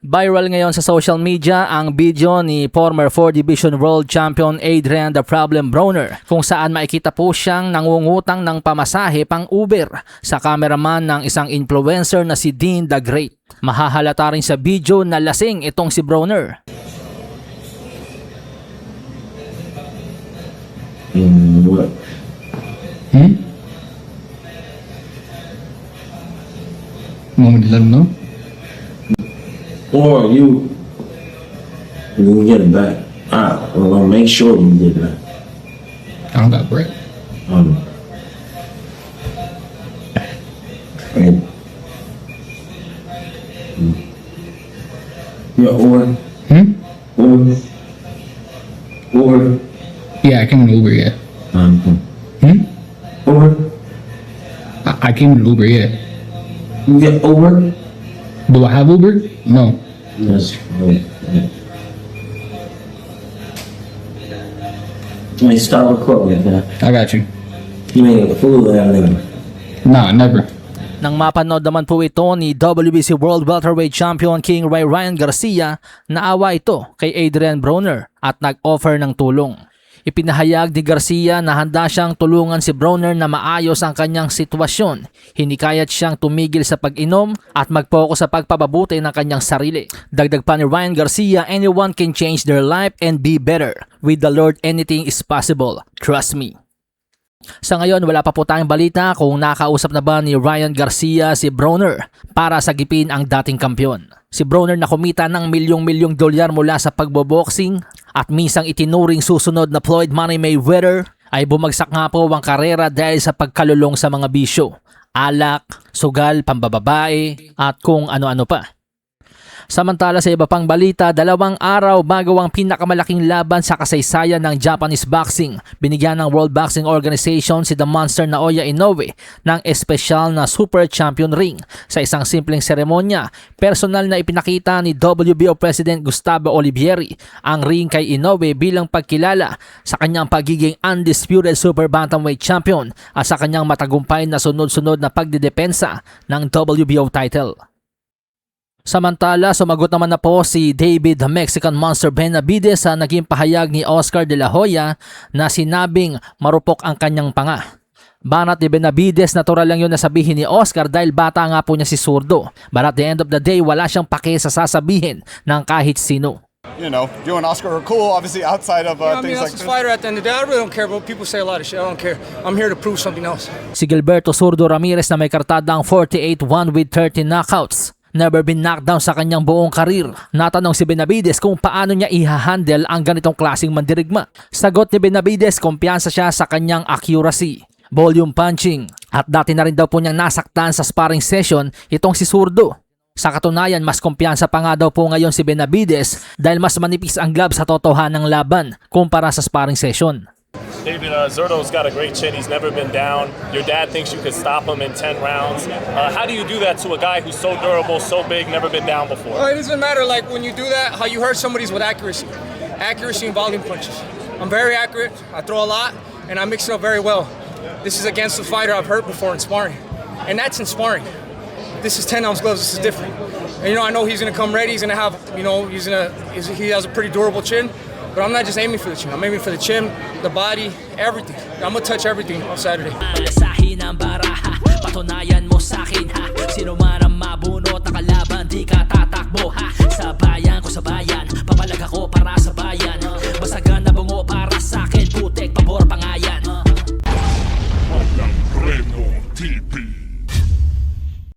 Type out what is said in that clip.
Viral ngayon sa social media ang video ni former 4 Division World Champion Adrian "The Problem" Broner kung saan makikita po siyang nangungutang ng pamasahe pang Uber sa cameraman ng isang influencer na si Dean the Great. Mahahalata rin sa video na lasing itong si Broner. What? Want me to let him know? Or you can get it back. I'm gonna make sure you get it back. I don't got bread. And, yeah, or Yeah, I came in Uber, yeah. or I came in Uber, yeah. you get over. Do I have Uber? No. Yes. Hey, stop recording, man. I got you. You made a fool out of me. Nah, never. Nang mapanood naman po ito ni WBC World Welterweight Champion King Ryan Garcia, naawa ito kay Adrian Broner at nag-offer ng tulong. Ipinahayag ni Garcia na handa siyang tulungan si Broner na maayos ang kanyang sitwasyon. Hinikayat siyang tumigil sa pag-inom at mag-focus sa pagpapabuti ng kanyang sarili. Dagdag pa ni Ryan Garcia, anyone can change their life and be better. With the Lord, anything is possible. Trust me. Sa ngayon, wala pa po tayong balita kung nakausap na ba ni Ryan Garcia si Broner para sagipin ang dating kampiyon. Si Broner na kumita ng milyong-milyong dolyar mula sa pagboboxing at minsang itinuring susunod na Floyd Money Mayweather ay bumagsak nga po ang karera dahil sa pagkalulong sa mga bisyo, alak, sugal, pambababae at kung ano-ano pa. Samantala sa iba pang balita, 2 araw bago ang pinakamalaking laban sa kasaysayan ng Japanese boxing, binigyan ng World Boxing Organization si The Monster Naoya Inoue ng espesyal na Super Champion ring. Sa isang simpleng seremonya, personal na ipinakita ni WBO President Gustavo Olivieri ang ring kay Inoue bilang pagkilala sa kanyang pagiging undisputed Super Bantamweight Champion at sa kanyang matagumpay na sunod-sunod na pagdedepensa ng WBO title. Samantala, sumagot naman na po si David the Mexican Monster Benavidez sa naging pahayag ni Oscar De La Hoya na sinabing marupok ang kanyang panga. Banat ni Benavidez, natural lang yun na sabihin ni Oscar dahil bata nga po niya si Zurdo. But at the end of the day, wala siyang pake sa sasabihin ng kahit sino. You know, you and Oscar are cool, obviously outside of things like that's this. a fighter at the end of the day. I really don't care, but people say a lot of shit. I don't care. I'm here to prove something else. Si Gilberto Zurdo Ramirez na may kartadang 48-1 with 30 knockouts. Never been knocked down sa kanyang buong karir. Natanong si Benavidez kung paano niya ihahandle ang ganitong klaseng mandirigma. Sagot ni Benavidez, kumpiyansa siya sa kanyang accuracy, volume punching, at dati na rin daw po niyang nasaktan sa sparring session itong si Zurdo. Sa katunayan, mas kumpiyansa pa nga daw po ngayon si Benavidez dahil mas manipis ang gloves sa totohanang laban kumpara sa sparring session. David, Zurdo's got a great chin. He's never been down. Your dad thinks you could stop him in 10 rounds. How do you do that to a guy who's so durable, so big, never been down before? Well, it doesn't matter. Like when you do that, how you hurt somebody's with accuracy, accuracy and volume punches. I'm very accurate. I throw a lot, and I mix it up very well. This is against a fighter I've hurt before in sparring, and that's in sparring. This is 10-ounce gloves. This is different. And I know he's gonna come ready. He's gonna have, he has a pretty durable chin. But I'm not just aiming for the chin. I'm aiming for the chin, the body, everything. I'm gonna touch everything on Saturday. Sahin ang baraha, patunayan mo sa'kin ha. Sino man ang mabunot na kalaban, di ka tatakbo ha.